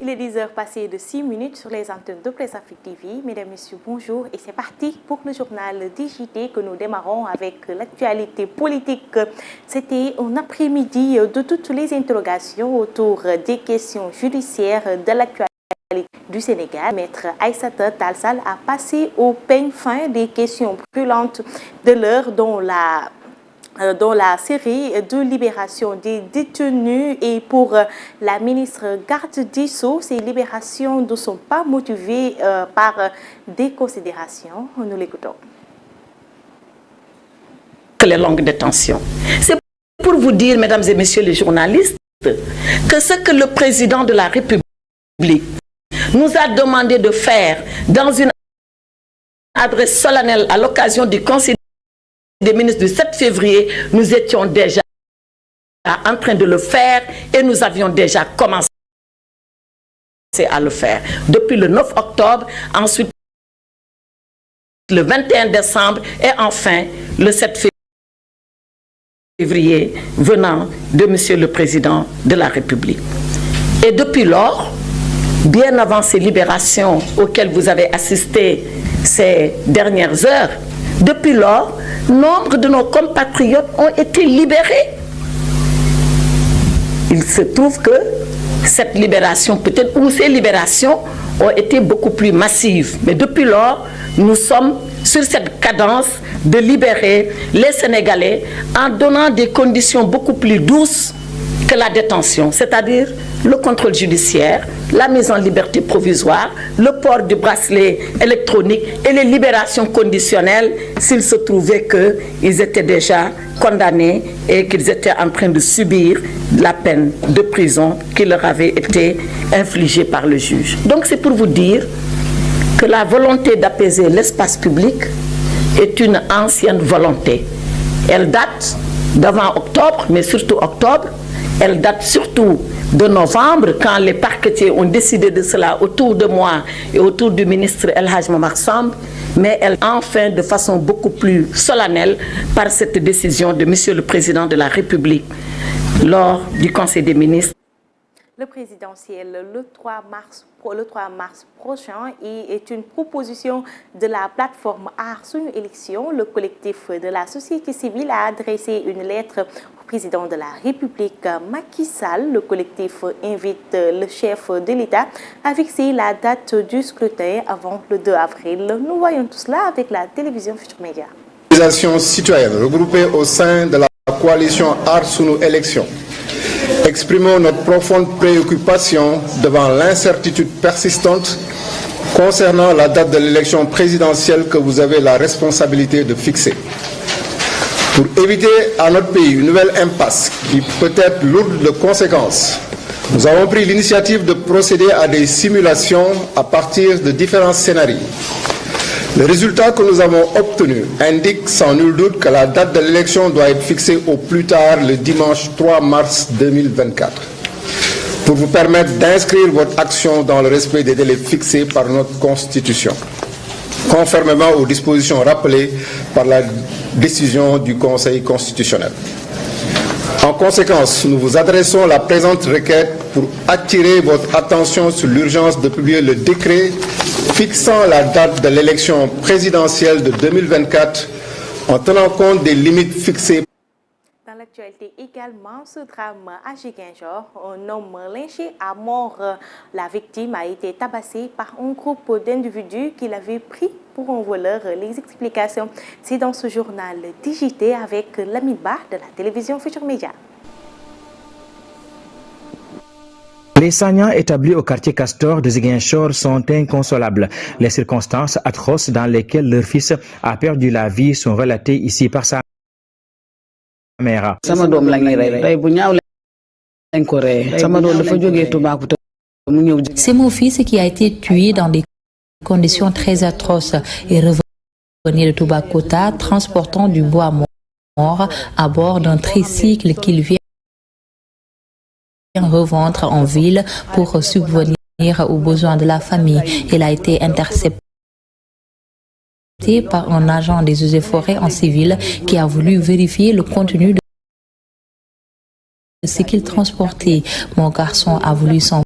Il est 10h passées de 6 minutes sur les antennes de Presse Afrique TV. Mesdames, Messieurs, bonjour et c'est parti pour le journal DJT que nous démarrons avec l'actualité politique. C'était un après-midi de toutes les interrogations autour des questions judiciaires de l'actualité du Sénégal. Maître Aïssata Tall Sall a passé au peigne fin des questions brûlantes de l'heure dont la série de libération des détenus et pour la ministre garde des Sceaux, ces libérations ne sont pas motivées par des considérations. Nous l'écoutons. Les longues détentions. C'est pour vous dire, mesdames et messieurs les journalistes, que ce que le président de la République nous a demandé de faire dans une adresse solennelle à l'occasion du Conseil des ministres du 7 février, nous étions déjà en train de le faire et nous avions déjà commencé à le faire. Depuis le 9 octobre, ensuite le 21 décembre et enfin le 7 février venant de Monsieur le Président de la République. Et depuis lors, bien avant ces libérations auxquelles vous avez assisté ces dernières heures, depuis lors, nombre de nos compatriotes ont été libérés. Il se trouve que cette libération, peut-être, ou ces libérations ont été beaucoup plus massives. Mais depuis lors, nous sommes sur cette cadence de libérer les Sénégalais en donnant des conditions beaucoup plus douces que la détention, c'est-à-dire le contrôle judiciaire, la mise en liberté provisoire, le port du bracelet électronique et les libérations conditionnelles s'il se trouvait qu'ils étaient déjà condamnés et qu'ils étaient en train de subir la peine de prison qui leur avait été infligée par le juge. Donc c'est pour vous dire que la volonté d'apaiser l'espace public est une ancienne volonté. Elle date d'avant octobre, mais surtout octobre. Elle date surtout de novembre, quand les parquetiers ont décidé de cela autour de moi et autour du ministre El Hadj Momar Samb, mais elle enfin de façon beaucoup plus solennelle par cette décision de Monsieur le Président de la République lors du Conseil des ministres. Le présidentiel le 3 mars prochain est une proposition de la plateforme Aar Sunu Élection. Le collectif de la société civile a adressé une lettre au président de la République, Macky Sall. Le collectif invite le chef de l'État à fixer la date du scrutin avant le 2 avril. Nous voyons tout cela avec la télévision Futurs Médias. Organisation citoyenne regroupée au sein de la coalition Aar Sunu Élection. Exprimons notre profonde préoccupation devant l'incertitude persistante concernant la date de l'élection présidentielle que vous avez la responsabilité de fixer. Pour éviter à notre pays une nouvelle impasse qui peut être lourde de conséquences, nous avons pris l'initiative de procéder à des simulations à partir de différents scénarios. Le résultat que nous avons obtenu indique sans nul doute que la date de l'élection doit être fixée au plus tard le dimanche 3 mars 2024 pour vous permettre d'inscrire votre action dans le respect des délais fixés par notre Constitution, conformément aux dispositions rappelées par la décision du Conseil constitutionnel. En conséquence, nous vous adressons la présente requête pour attirer votre attention sur l'urgence de publier le décret fixant la date de l'élection présidentielle de 2024 en tenant compte des limites fixées. l'actualité également, ce drame à Ziguinchor, un homme lynché à mort. La victime a été tabassée par un groupe d'individus qui l'avaient pris pour un voleur. Les explications, c'est dans ce journal digité avec Lamine Ba de la télévision Futur Média. Les Sagnants établis au quartier Castor de Ziguinchor sont inconsolables. Les circonstances atroces dans lesquelles leur fils a perdu la vie sont relatées ici par sa mère. C'est mon fils qui a été tué dans des conditions très atroces et revenait de Toubacouta transportant du bois mort à bord d'un tricycle qu'il vient revendre en ville pour subvenir aux besoins de la famille. Il a été intercepté par un agent des eaux et forêts en civil qui a voulu vérifier le contenu de ce qu'il transportait. Mon garçon a voulu s'enfuir,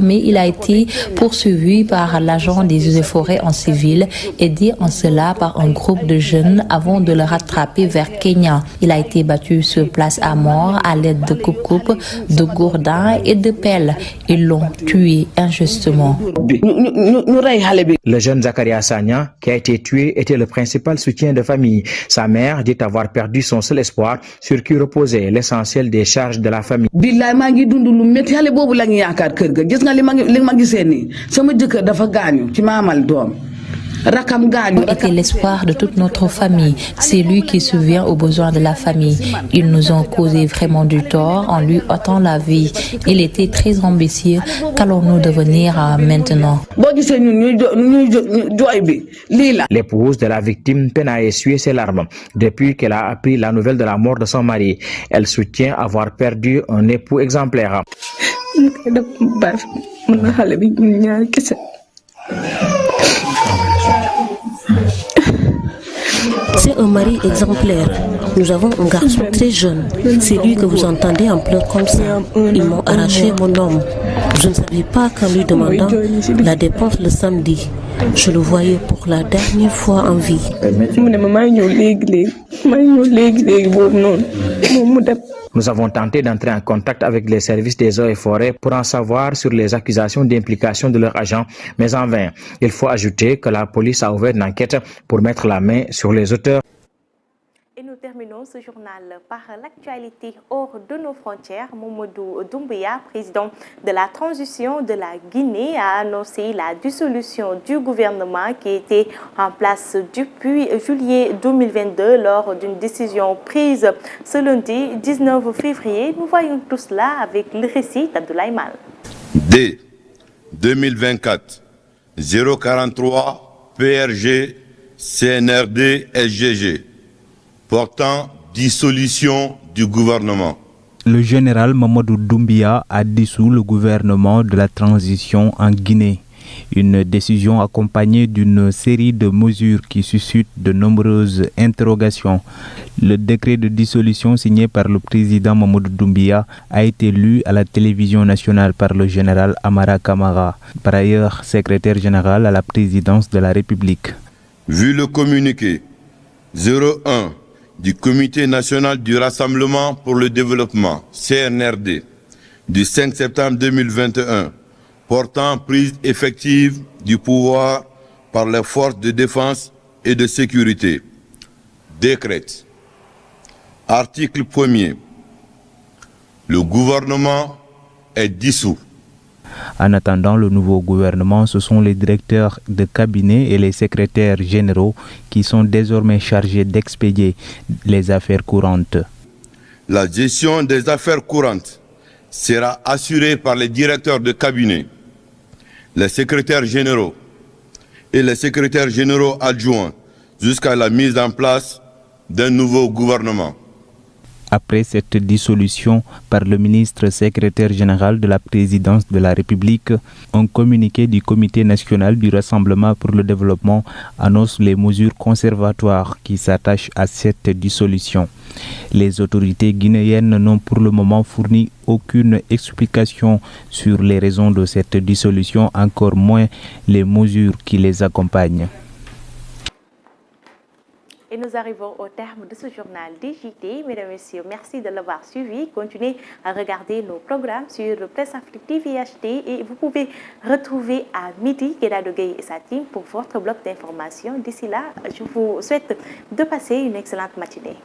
mais il a été poursuivi par l'agent des eaux et forêts en civil, aidé en cela par un groupe de jeunes avant de le rattraper vers Kenya. Il a été battu sur place à mort à l'aide de coupe-coupe, de gourdins et de pelles. Ils l'ont tué injustement. Le jeune Zakaria Sagnan, qui a été tué, était le principal soutien de famille. Sa mère dit avoir perdu son seul espoir sur qui reposait l'essentiel des charges de la famille. Était l'espoir de toute notre famille. C'est lui qui subvient aux besoins de la famille. Ils nous ont causé vraiment du tort en lui ôtant la vie. Il était très ambitieux. Qu'allons-nous devenir maintenant? L'épouse de la victime peine à essuyer ses larmes depuis qu'elle a appris la nouvelle de la mort de son mari. Elle soutient avoir perdu un époux exemplaire. C'est un mari exemplaire. Nous avons un garçon très jeune. C'est lui que vous entendez en pleurs comme ça. Ils m'ont arraché mon homme. Je ne savais pas qu'en lui demandant la dépense le samedi, je le voyais pour la dernière fois en vie. Nous avons tenté d'entrer en contact avec les services des eaux et forêts pour en savoir sur les accusations d'implication de leurs agents, mais en vain. Il faut ajouter que la police a ouvert une enquête pour mettre la main sur les auteurs. Et nous terminons ce journal par l'actualité hors de nos frontières. Mamadou Doumbouya, président de la transition de la Guinée, a annoncé la dissolution du gouvernement qui était en place depuis juillet 2022 lors d'une décision prise ce lundi 19 février. Nous voyons tout cela avec le récit d'Abdoulaye Mal. D 2024 043 PRG CNRD SGG portant dissolution du gouvernement. Le général Mamadou Doumbouya a dissous le gouvernement de la transition en Guinée. Une décision accompagnée d'une série de mesures qui suscitent de nombreuses interrogations. Le décret de dissolution signé par le président Mamadou Doumbouya a été lu à la télévision nationale par le général Amara Kamara, par ailleurs secrétaire général à la présidence de la République. Vu le communiqué 01 du Comité national du Rassemblement pour le développement, CNRD, du 5 septembre 2021, portant prise effective du pouvoir par les forces de défense et de sécurité, décrète. Article 1er. Le gouvernement est dissous. En attendant le nouveau gouvernement, ce sont les directeurs de cabinet et les secrétaires généraux qui sont désormais chargés d'expédier les affaires courantes. La gestion des affaires courantes sera assurée par les directeurs de cabinet, les secrétaires généraux et les secrétaires généraux adjoints jusqu'à la mise en place d'un nouveau gouvernement. Après cette dissolution par le ministre secrétaire général de la présidence de la République, un communiqué du Comité national du Rassemblement pour le développement annonce les mesures conservatoires qui s'attachent à cette dissolution. Les autorités guinéennes n'ont pour le moment fourni aucune explication sur les raisons de cette dissolution, encore moins les mesures qui les accompagnent. Et nous arrivons au terme de ce journal DJT. Mesdames et messieurs, merci de l'avoir suivi. Continuez à regarder nos programmes sur Presse Afrique TV HD et vous pouvez retrouver à midi Guédado Gueye et sa team pour votre bloc d'information. D'ici là, je vous souhaite de passer une excellente matinée.